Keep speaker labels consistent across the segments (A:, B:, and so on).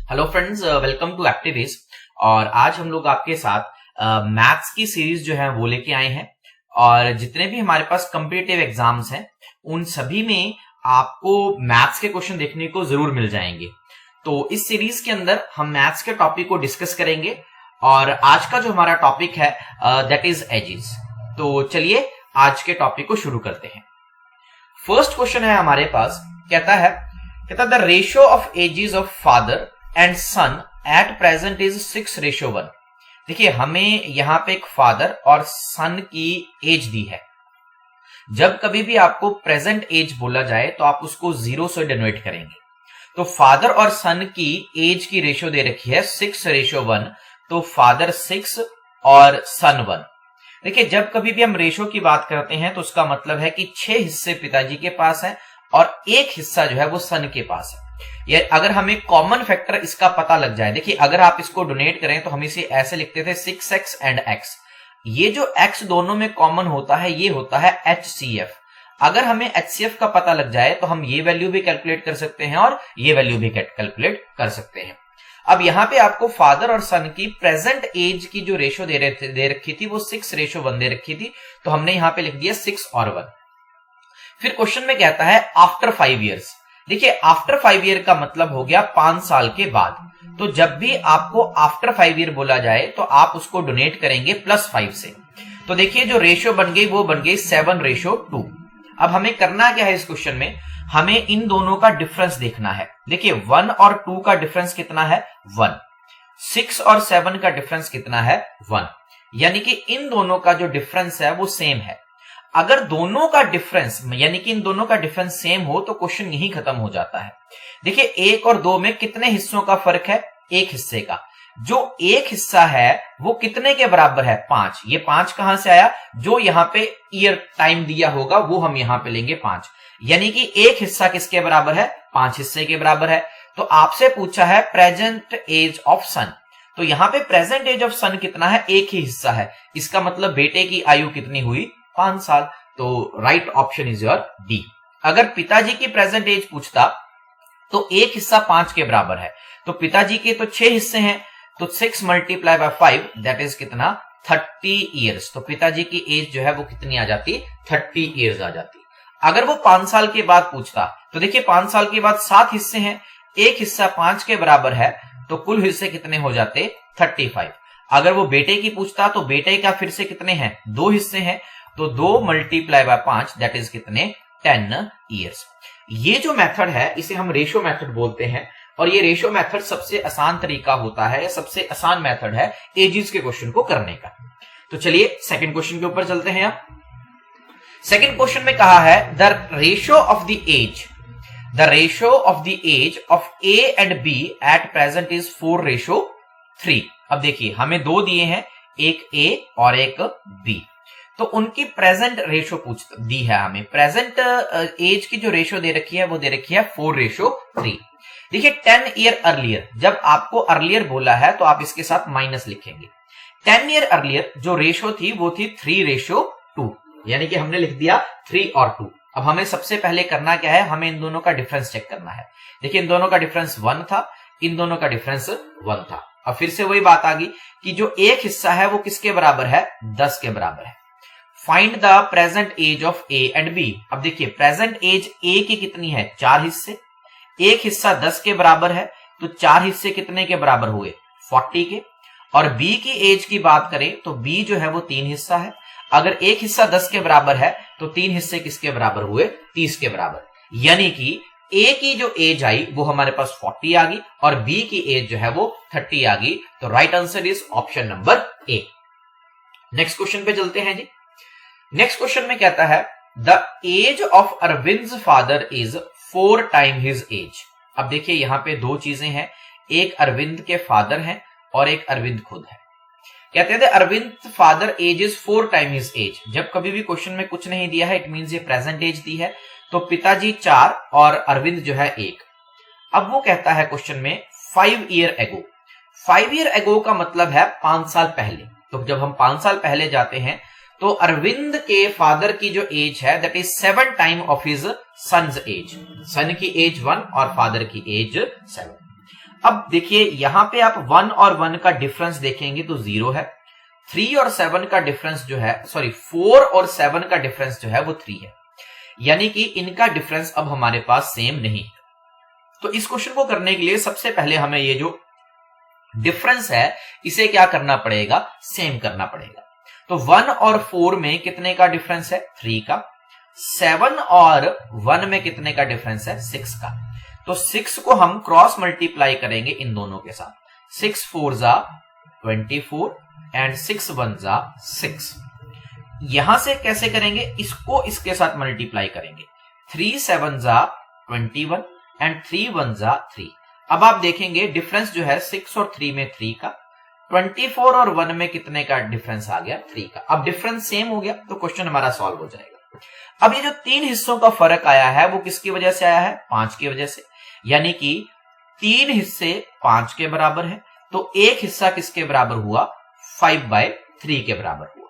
A: Hello friends, welcome to Activiz. और आज हम लोग आपके साथ मैथ्स की सीरीज जो है वो लेके आए हैं। और जितने भी हमारे पास कॉम्पिटिटिव एग्जाम्स हैं उन सभी में आपको मैथ्स के क्वेश्चन देखने को जरूर मिल जाएंगे। तो इस सीरीज के अंदर हम मैथ्स के टॉपिक को डिस्कस करेंगे और आज का जो हमारा टॉपिक है दैट इज एजेस। तो चलिए आज के टॉपिक को शुरू करते हैं। फर्स्ट क्वेश्चन है हमारे पास, कहता the ratio of ages of father and son at present is 6:1। देखिए हमें यहां पे एक फादर और सन की एज दी है। जब कभी भी आपको प्रेजेंट एज बोला जाए तो आप उसको 0 से डिनोट करेंगे। तो फादर और सन की एज की रेशियो दे रखी है 6:1। तो फादर 6 और सन 1। देखिए जब कभी भी हम रेशियो की बात करते हैं तो उसका मतलब है कि 6 हिस्से पिताजी के पास है और एक हिस्सा जो है वो सन के पास है। या अगर हमें कॉमन फैक्टर इसका पता लग जाए, देखिए अगर आप इसको डोनेट करें तो हम इसे ऐसे लिखते थे 6x एंड x। ये जो x दोनों में कॉमन होता है ये होता है HCF। अगर हमें HCF का पता लग जाए तो हम ये वैल्यू भी कैलकुलेट कर सकते हैं और ये वैल्यू भी कैलकुलेट कर सकते हैं। अब यहाँ पे आपको फादर और सन की प्रेजेंट एज की जो रेशियो दे रखी थी वो 6:1 दे रखी थी। तो हमने यहाँ पे लिख दिया 6 और 1। फिर क्वेश्चन में कहता है आफ्टर 5 ईयर्स। देखिए आफ्टर 5 ईयर का मतलब हो गया 5 साल के बाद। तो जब भी आपको आफ्टर 5 ईयर बोला जाए तो आप उसको डोनेट करेंगे +5 से। तो देखिए जो रेशियो बन गई वो बन गई 7:2। अब हमें करना क्या है इस क्वेश्चन में, हमें इन दोनों का डिफरेंस देखना है। देखिए 1 और 2 का डिफरेंस कितना है 1। 6 और 7 का डिफरेंस कितना है 1। यानी कि इन दोनों का जो डिफरेंस है वो सेम है। अगर दोनों का डिफरेंस यानी कि इन दोनों का डिफरेंस सेम हो तो क्वेश्चन यही खत्म हो जाता है। देखिए 1 और 2 में कितने हिस्सों का फर्क है, एक हिस्से का। जो एक हिस्सा है वो कितने के बराबर है 5। ये 5 कहां से आया, जो यहां पे ईयर टाइम दिया होगा वो हम यहां पे लेंगे 5। यानी कि एक हिस्सा किसके बराबर है 5 हिस्से के बराबर है। तो आपसे पूछा है प्रेजेंट एज ऑफ सन। तो यहां पे प्रेजेंट एज ऑफ सन कितना है, एक ही हिस्सा है। इसका मतलब बेटे की आयु कितनी हुई 5 साल। तो right option is your D. अगर पिताजी की प्रेजेंट एज पूछता तो एक हिस्सा 5 के बराबर है। तो पिताजी के तो 6 हिस्से हैं, तो 6 × 5 दैट इज कितना 30 ईयर्स। तो पिताजी की एज जो है वो कितनी आ जाती 30 ईयर्स आ जाती। अगर वो 5 साल के बाद पूछता तो देखिए 5 साल के बाद 7 हिस्से हैं, एक हिस्सा 5 के बराबर है, तो कुल हिस्से कितने हो जाते 35। अगर वो बेटे की पूछता तो बेटे का फिर से कितने हैं 2 हिस्से हैं, तो 2 × 5 दैट इज कितने 10 ईयर्स। ये जो मेथड है इसे हम रेशियो मेथड बोलते हैं और ये रेशियो मेथड सबसे आसान तरीका होता है, सबसे आसान मेथड है एजेस के क्वेश्चन को करने का। तो चलिए सेकंड क्वेश्चन के ऊपर चलते हैं। आप सेकंड क्वेश्चन में कहा है the ratio of the age of A and B at present is 4:3। अब देखिए हमें 2 दिए हैं, एक ए और एक बी। तो उनकी प्रेजेंट रेशियो दी है हमें। प्रेजेंट एज की जो रेशियो दे रखी है वो दे रखी है 4:3। देखिए 10 ईयर अर्लियर, जब आपको अर्लियर बोला है तो आप इसके साथ माइनस लिखेंगे। 10 ईयर अर्लियर जो रेशियो थी वो थी 3:2। यानी कि हमने लिख दिया 3 और 2। अब हमें सबसे पहले करना क्या है, हमें इन दोनों का डिफरेंस चेक करना है। देखिए इन दोनों का डिफरेंस 1 था, इन दोनों का डिफरेंस 1 था। अब फिर से वही बात आ गई कि जो एक हिस्सा है वो किसके बराबर है 10 के बराबर है। Find the present age of A and B. अब देखिए प्रेजेंट एज ए की कितनी है 4 हिस्से, एक हिस्सा 10 के बराबर है, तो 4 हिस्से कितने के बराबर हुए 40 के। और बी की एज की बात करें तो बी जो है वो 3 हिस्सा है। अगर एक हिस्सा 10 के बराबर है तो 3 हिस्से किसके बराबर हुए 30 के बराबर। यानी कि ए की जो एज आई वो हमारे पास 40 आ गई और बी की एज जो है वो 30 आ गई। तो right answer is option number A. Next question पे चलते हैं जी। नेक्स्ट क्वेश्चन में कहता है the age of Arvind father is 4 time his age. अब देखिए यहां पे 2 चीजें हैं, एक अरविंद के फादर हैं और एक अरविंद खुद है। कहते हैं Arvind father age is 4 time his age. जब कभी भी क्वेश्चन में कुछ नहीं दिया है इट मींस ये प्रेजेंट एज दी है। तो पिताजी 4 और अरविंद जो है 1। अब वो कहता है क्वेश्चन में 5 ईयर एगो। 5 ईयर एगो का मतलब है 5 साल पहले। तो जब हम 5 साल पहले जाते हैं तो अरविंद के फादर की जो एज है that is 7 time of his sons age. Son की एज 1 और फादर की एज 7। अब देखिए यहां पे आप 1 और 1 का डिफरेंस देखेंगे तो 0 है। 3 और 7 का डिफरेंस जो है, सॉरी 4 और 7 का डिफरेंस जो है वो 3 है, यानी कि इनका डिफरेंस अब हमारे पास सेम नहीं है। तो इस क्वेश्चन को करने के लिए सबसे पहले हमें ये जो डिफरेंस है इसे क्या करना पड़ेगा, सेम करना पड़ेगा। तो 1 और 4 में कितने का डिफरेंस है, 3 का। 7 और 1 में कितने का डिफरेंस है, 6 का। तो 6 को हम क्रॉस मल्टीप्लाई करेंगे इन दोनों के साथ। 6 4 जा 24 एंड 6 1 जा 6। यहां से कैसे करेंगे, इसको इसके साथ मल्टीप्लाई करेंगे। 3 7 जा 21 एंड 3 1 जा 3। अब आप देखेंगे डिफरेंस जो है 6 और 3 में 3 का, 24 और 1 में कितने का डिफरेंस आ गया, 3 का। अब डिफरेंस सेम हो गया तो क्वेश्चन हमारा सॉल्व हो जाएगा। अब ये जो 3 हिस्सों का फर्क आया है वो किसकी वजह से आया है, 5 की वजह से, यानी कि 3 हिस्से 5 के बराबर है, तो एक हिस्सा किसके बराबर हुआ, 5/3 के बराबर हुआ।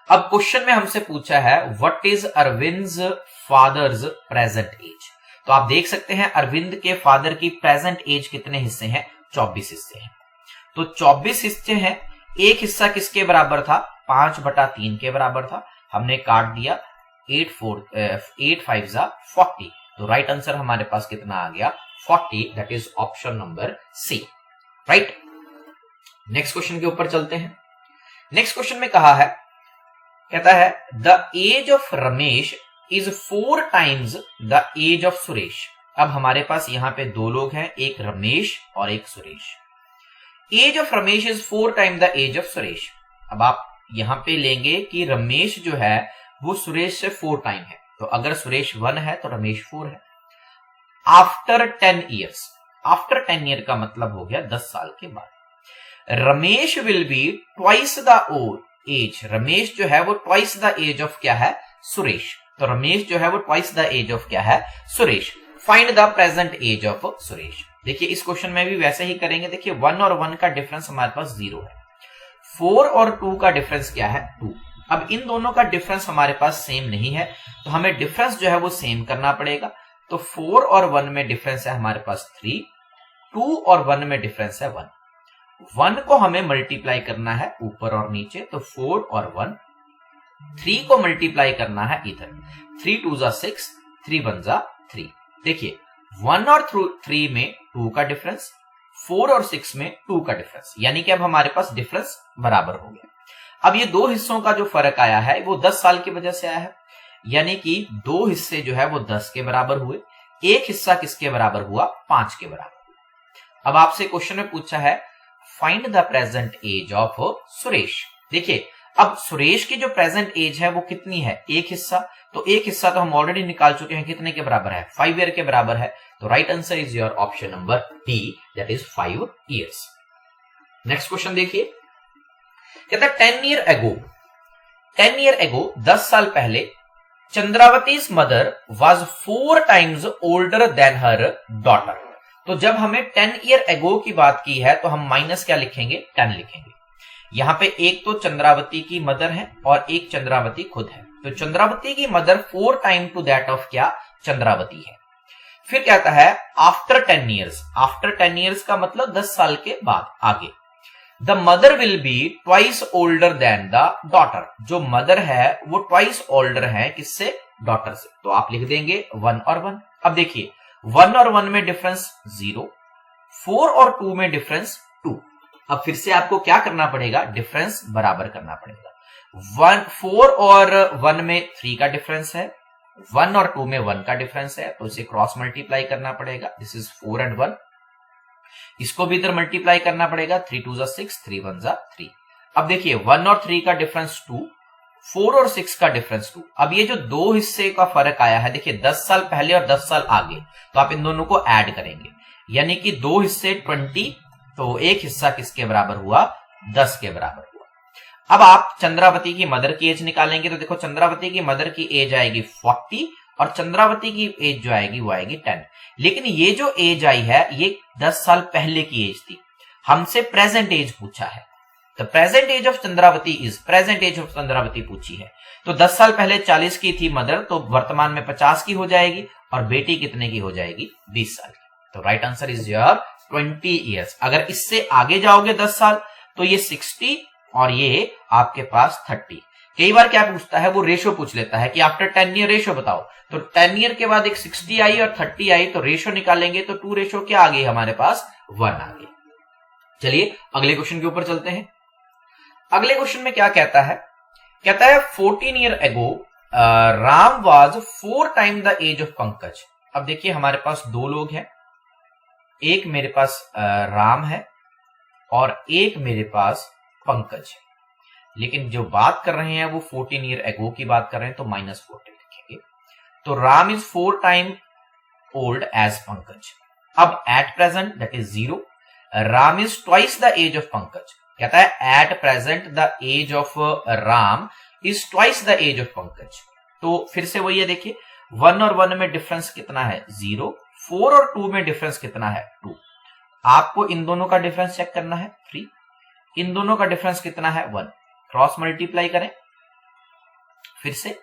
A: अब क्वेश्चन में हमसे पूछा है what is Arvind's father's present age. तो आप देख सकते हैं अरविंद के फादर की प्रेजेंट एज कितने हिस्से हैं, 24 हिस्से हैं। तो 24 हिस्से हैं, एक हिस्सा किसके बराबर था, 5/3 के बराबर था, हमने काट दिया। 8 5 जा 40। तो राइट आंसर हमारे पास कितना आ गया, 40। That is option number C, right. Next question के ऊपर चलते हैं। नेक्स्ट क्वेश्चन में कहा है, कहता है the age of Ramesh is 4 times the age of Suresh. अब हमारे पास यहां पे दो लोग हैं, एक रमेश और एक Suresh. Age of Ramesh is 4 time the age of Suresh. अब आप यहां पे लेंगे कि रमेश जो है वो सुरेश से 4 टाइम है, तो अगर सुरेश 1 है तो रमेश 4 है। आफ्टर 10 ईयर्स, आफ्टर 10 ईयर का मतलब हो गया 10 साल के बाद। Ramesh will be twice the age, Ramesh जो है वो ट्वाइस द एज ऑफ क्या है, सुरेश। तो रमेश जो है वो ट्वाइस द एज ऑफ क्या है, Suresh. Find the present age of Suresh. देखिए इस क्वेश्चन में भी वैसे ही करेंगे। देखिए 1 और 1 का डिफरेंस हमारे पास 0 है, 4 और 2 का डिफरेंस क्या है, 2। अब इन दोनों का डिफरेंस हमारे पास सेम नहीं है, तो हमें डिफरेंस जो है वो सेम करना पड़ेगा। तो 4 और 1 में डिफरेंस है हमारे पास 3, 2 और 1 में डिफरेंस है 1। 1 को हमें मल्टीप्लाई करना है ऊपर और नीचे, तो 4 और 1। 3 को मल्टीप्लाई करना है इधर, 3 2 जा 6, 3 1 जा 3। देखिए 1 और 3 में 2 का डिफरेंस, 4 और 6 में 2 का डिफरेंस, यानी कि अब हमारे पास डिफरेंस बराबर हो गया। अब ये दो हिस्सों का जो फर्क आया है वो 10 साल की वजह से आया है, यानी कि 2 हिस्से जो है वो 10 के बराबर हुए, एक हिस्सा किसके बराबर हुआ, 5 के बराबर हुआ। अब आपसे क्वेश्चन में पूछा है find the present age of Suresh. देखिए अब सुरेश की जो प्रेजेंट एज है वो कितनी है, एक हिस्सा। तो एक हिस्सा तो हम ऑलरेडी निकाल चुके हैं, कितने के बराबर है, 5 ईयर के बराबर है। तो right answer is your option number D, that is 5 years. Next question देखिए, कहता है 10 ईयर एगो 10 साल पहले चंद्रावती's mother was 4 times older than her daughter. तो जब हमें 10 ईयर एगो की बात की है तो हम माइनस क्या लिखेंगे, 10 लिखेंगे। यहां पे एक तो चंद्रावती की मदर है और एक चंद्रावती खुद है, तो चंद्रावती की mother 4 time to that of क्या, चंद्रावती है। फिर कहता है आफ्टर 10 ईयर्स, आफ्टर 10 ईयर्स का मतलब 10 साल के बाद आगे। The mother will be twice older than the daughter, जो मदर है वो ट्वाइस ओल्डर है किससे, डॉटर से। तो आप लिख देंगे 1 और 1। अब देखिए 1 और 1 में डिफरेंस 0, 4 और 2 में डिफरेंस 2। अब फिर से आपको क्या करना पड़ेगा, डिफरेंस बराबर करना पड़ेगा। 4 और 1 में 3 का डिफरेंस है, 1 और 2 में 1 का डिफरेंस है, तो इसे क्रॉस मल्टीप्लाई करना पड़ेगा। This is 4 and 1। इसको भी इधर मल्टीप्लाई करना पड़ेगा, 3 2 जा 6, 3 1 जा 3। अब देखिए 1 और 3 का डिफरेंस 2, 4 और 6 का डिफरेंस 2। अब ये जो दो हिस्से का फर्क आया है, देखिए 10 साल पहले और 10 साल आगे, तो आप इन दोनों को ऐड करेंगे, यानी कि दो हिस्से 20, तो एक हिस्सा किसके बराबर हुआ, 10 के बराबर हुआ। अब आप चंद्रावती की मदर की एज निकालेंगे, तो देखो चंद्रावती की मदर की एज आएगी 40 और चंद्रावती की एज जो आएगी वो आएगी 10। लेकिन ये जो एज आई है ये 10 साल पहले की एज थी, हमसे प्रेजेंट एज पूछा है। तो present age of Chandravati is, present age of Chandravati पूछी है, तो 10 साल पहले 40 की थी मदर, तो वर्तमान में 50 की हो जाएगी, और बेटी कितने की हो जाएगी, 20 साल की। तो right answer is your 20 years. अगर इससे आगे जाओगे 10 साल तो ये 60 और ये आपके पास 30। कई बार क्या पूछता है, वो रेशो पूछ लेता है कि आफ्टर 10 ईयर रेशो बताओ, तो 10 ईयर के बाद एक 60 आई और 30 आई, तो रेशो निकालेंगे तो 2 रेशो क्या आ गई हमारे पास, 1 आ गई। चलिए अगले क्वेश्चन के ऊपर चलते हैं। अगले क्वेश्चन में क्या कहता है, कहता है 14 year ago Ram was 4 time the age of Pankaj. अब देखिए हमारे पास दो लोग हैं, एक मेरे पास राम है और एक मेरे पास पंकज है, लेकिन जो बात कर रहे हैं वो 14 ईयर एगो की बात कर रहे हैं, तो -14 लिखेंगे। तो Ram is 4 time old age Pankaj. अब at present that is 0, Ram is twice the age of Pankaj. कहता है at present the age of Ram is twice the age of Pankaj. तो फिर से वही है, देखिए 1 और 1 में डिफरेंस कितना है, 0। 4 और 2 में डिफरेंस कितना है, 2। आपको इन दोनों का डिफरेंस चेक करना है, 3। इन दोनों का डिफरेंस कितना है, 1। क्रॉस मल्टीप्लाई करें फिर से,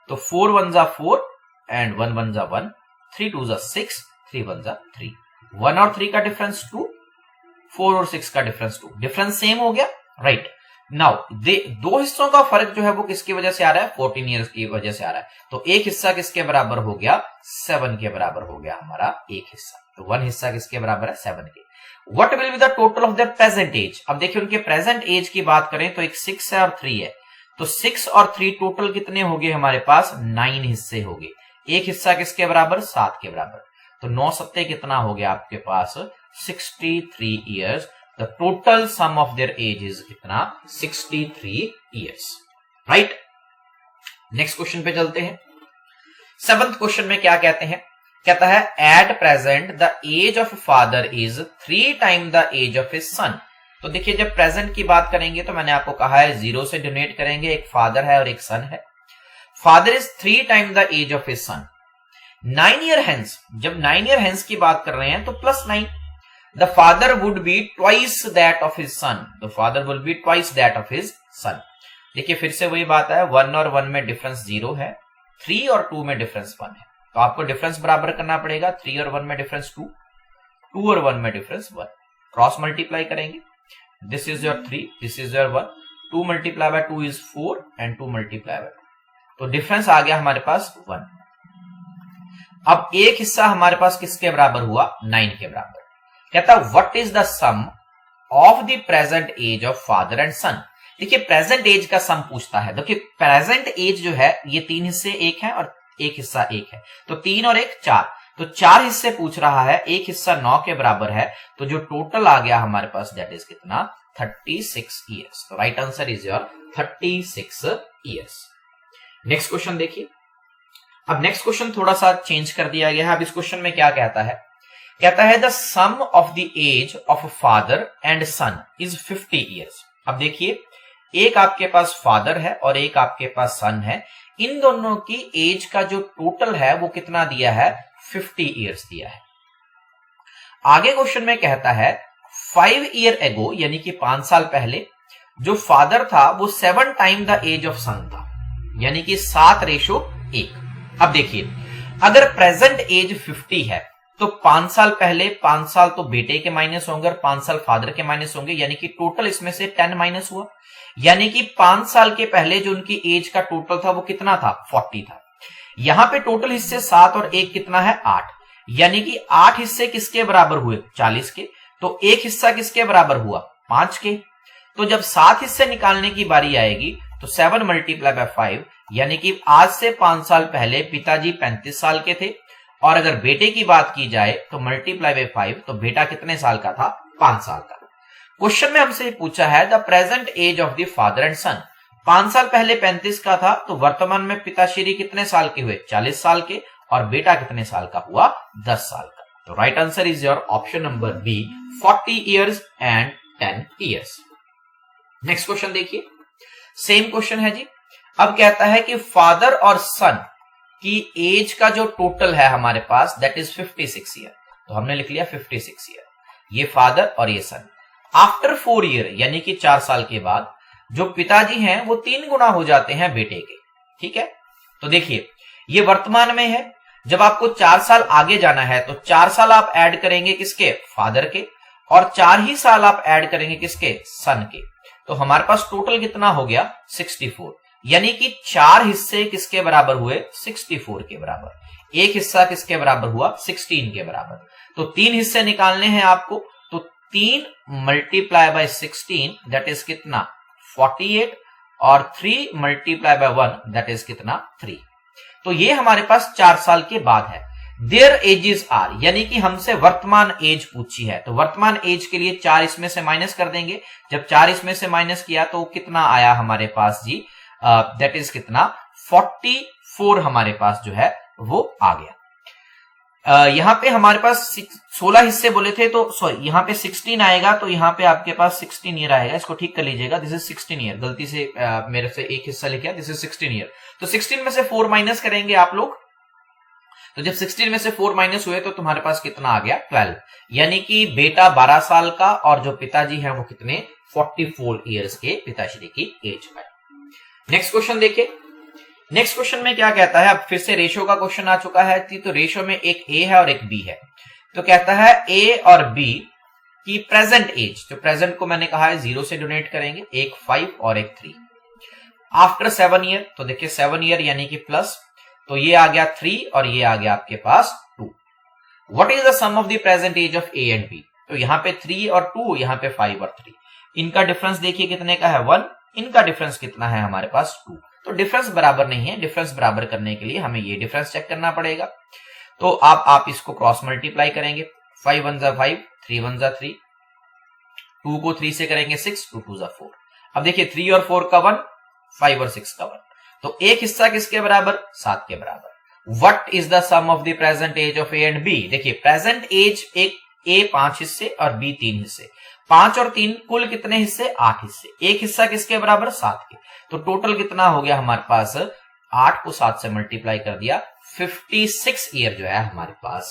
A: तो 4 1 जा 4 एंड 1 1 जा 1, 3 2 जा 6, 3 1 जा 3। 1 और 3 का डिफरेंस 2, 4 और 6 का डिफरेंस 2, डिफरेंस सेम हो गया, राइट। नाउ दो हिस्सों का फर्क जो है वो किसकी वजह से आ रहा है, 14 ईयर्स की वजह से आ रहा है। तो एक हिस्सा किसके बराबर हो गया, 7 के बराबर हो गया हमारा एक हिस्सा। तो 1 हिस्सा किसके बराबर है, 7 के। What will be the total of their present age? अब देखिए उनके प्रेजेंट एज की बात करें तो एक 6 है और 3 है, तो 6 और 3 टोटल कितने हो गए हमारे पास, 9 हिस्से हो गए। एक हिस्सा किसके बराबर, 7 के बराबर। तो 9 सत्ते कितना हो गया आपके पास, 63 years. The total sum of their age is कितना, 63 ईयर्स, राइट। नेक्स्ट क्वेश्चन पे चलते हैं। 7th क्वेश्चन में क्या कहते हैं, कहता है at present the age of father is 3 time the age of his son. तो देखिए जब प्रेजेंट की बात करेंगे तो मैंने आपको कहा है 0 से डोनेट करेंगे, एक फादर है और एक सन है। Father is 3 time the age of his son. 9 year hence, जब 9 ईयर हेंस की बात कर रहे हैं तो +9, the father would be twice that of his sun. The father will be twice that of his सन। देखिए फिर से वही बात है, 1 और 1 में डिफरेंस 0 है, 3 और 2 में डिफरेंस 1 है, तो आपको डिफरेंस बराबर करना पड़ेगा। 3 और 1 में डिफरेंस 2, 2 और 1 में डिफरेंस 1। क्रॉस मल्टीप्लाई करेंगे, this is your 3, this is your 1, 2 multiply by 2 is 4 and 2 multiply by 2, तो डिफरेंस आ गया हमारे पास 1। अब एक हिस्सा हमारे पास किसके बराबर हुआ, 9 के बराबर। कहता what is the sum of the present age of father and son. देखिए प्रेजेंट एज का सम पूछता है। देखिए प्रेजेंट एज जो है ये 3 हिस्से एक है और एक हिस्सा 1 है, तो 3 और 1 4, तो 4 हिस्से पूछ रहा है, एक हिस्सा 9 के बराबर है, तो जो टोटल आ गया हमारे पास दैट इज कितना, 36 ईयर्स। तो right answer is your 36 years. Next question देखिए। अब नेक्स्ट क्वेश्चन थोड़ा सा चेंज कर दिया गया है। अब इस क्वेश्चन में क्या कहता है, कहता है the sum of the age of father and son is 50 years. अब देखिए एक आपके पास फादर है और एक आपके पास सन है, इन दोनों की एज का जो टोटल है वो कितना दिया है, 50 ईयर्स दिया है। आगे क्वेश्चन में कहता है 5 ईयर एगो, यानी कि 5 साल पहले जो फादर था वो 7 टाइम द एज ऑफ सन था, यानी कि 7:1। अब देखिए अगर प्रेजेंट एज 50 है तो 5 साल पहले 5 साल तो बेटे के माइनस होंगे और 5 साल फादर के माइनस होंगे, यानी कि टोटल इसमें से 10 माइनस हुआ, यानी कि 5 साल के पहले जो उनकी एज का टोटल था वो कितना था, 40 था। यहां पे टोटल हिस्से 7 और 1 कितना है, 8, यानी कि 8 हिस्से किसके बराबर हुए, 40 के। तो एक हिस्सा किसके बराबर हुआ, 5 के। तो जब 7 हिस्से निकालने की बारी आएगी तो 7 मल्टीप्लाई बाय 5, यानी कि आज से 5 साल पहले पिताजी 35 साल के थे, और अगर बेटे की बात की जाए तो मल्टीप्लाई बाय 5, तो बेटा कितने साल का था, 5 साल का। क्वेश्चन में हमसे पूछा है the present age of the father and son. 5 साल पहले 35 का था, तो वर्तमान में पिताश्री कितने साल के हुए, 40 साल के, और बेटा कितने साल का हुआ, 10 साल का। तो right answer is your option number B, 40 years and 10 years. Next question देखिए, सेम क्वेश्चन है जी। अब कहता है कि फादर और सन की एज का जो टोटल है हमारे पास दैट इज 56 ईयर। तो हमने लिख लिया 56 ईयर, ये फादर और ये सन। आफ्टर 4 ईयर, यानी कि 4 साल के बाद जो पिताजी हैं वो 3 गुना हो जाते हैं बेटे के, ठीक है। तो देखिए ये वर्तमान में है, जब आपको 4 साल आगे जाना है तो 4 साल आप ऐड करेंगे किसके, फादर के, और 4 ही साल आप ऐड करेंगे किसके, सन के। तो हमारे पास टोटल कितना हो गया, 64। यानी कि 4 हिस्से किसके बराबर हुए, 64 के बराबर। एक हिस्सा किसके बराबर हुआ, 16 के बराबर। तो 3 हिस्से निकालने हैं आपको, तो 3 मल्टीप्लाई बाय 16 दैट इज कितना, 48, और 3 मल्टीप्लाई बाय 1 दैट इज कितना, 3। तो ये हमारे पास 4 साल के बाद है। देयर एजेस आर, यानी कि हमसे वर्तमान एज पूछी है, तो वर्तमान एज के लिए 4 इसमें से माइनस कर देंगे। जब 4 इसमें से माइनस किया तो कितना आया हमारे पास जी, दैट इज कितना, 44 हमारे पास जो है वो आ गया। यहां पे हमारे पास 16 हिस्से बोले थे, तो सॉरी यहां पे 16 आएगा, तो यहां पे आपके पास 16 ईयर आएगा। इसको ठीक कर लीजिएगा, दिस इज 16 ईयर, गलती से मेरे से एक हिस्सा लिखा, दिस इज 16 ईयर। तो 16 में से 4 माइनस करेंगे आप लोग, तो जब 16 में से 4 माइनस हुए तो तुम्हारे पास कितना आ गया, 12। यानी कि बेटा 12 साल का और जो पिताजी हैं वो कितने, 44 ईयर्स के पिताश्री की एज है। नेक्स्ट क्वेश्चन देखिए। नेक्स्ट क्वेश्चन में क्या कहता है, अब फिर से रेशो का क्वेश्चन आ चुका है, तो रेशो में एक ए है और एक बी है। तो कहता है ए और बी की प्रेजेंट एज, तो प्रेजेंट को मैंने कहा है 0 से डोनेट करेंगे, एक 5 और एक 3। आफ्टर 7 ईयर, तो देखिए 7 ईयर यानी कि प्लस, तो ये आ गया 3 और ये आ गया आपके पास 2। What is the sum of the present age of A and B, तो यहाँ पे 3 और 2, यहाँ पे 5 और 3। इनका डिफरेंस देखिए कितने का है, 1। इनका डिफरेंस कितना है हमारे पास, 2। तो डिफरेंस बराबर नहीं है, डिफरेंस बराबर करने के लिए हमें ये डिफरेंस चेक करना पड़ेगा। तो आप इसको क्रॉस मल्टीप्लाई करेंगे, 5 1 जा 5, 3 1 जा 3, 2 को 3 से करेंगे 6, 2 2 जा 4। अब देखिए 3 और 4 का 1, 5 और 6 का 1, तो एक हिस्सा किसके बराबर, 7 के बराबर। What is the sum of the present age of A and B, देखिए प्रेजेंट एज, एक ए 5 हिस्से और बी 3 हिस्से, 5 और 3 कुल कितने हिस्से, 8 हिस्से। एक हिस्सा किसके बराबर, 7 के। तो टोटल कितना हो गया हमारे पास, 8 को 7 से मल्टीप्लाई कर दिया, 56 ईयर जो है हमारे पास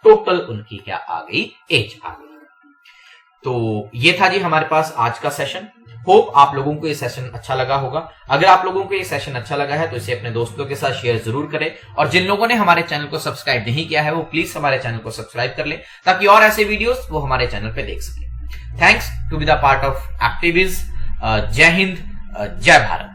A: टोटल उनकी क्या आ गई, एज आ गई। तो ये था जी हमारे पास आज का सेशन। होप आप लोगों को ये सेशन अच्छा लगा होगा। अगर आप लोगों को ये सेशन अच्छा लगा है तो इसे अपने दोस्तों के साथ शेयर जरूर करें, और जिन लोगों ने हमारे चैनल को सब्सक्राइब नहीं किया है वो प्लीज हमारे चैनल को सब्सक्राइब कर ले, ताकि और ऐसे वीडियोस वो हमारे चैनल पे देख सके। Thanks to be the part of Activiz. जय हिंद, जय भारत।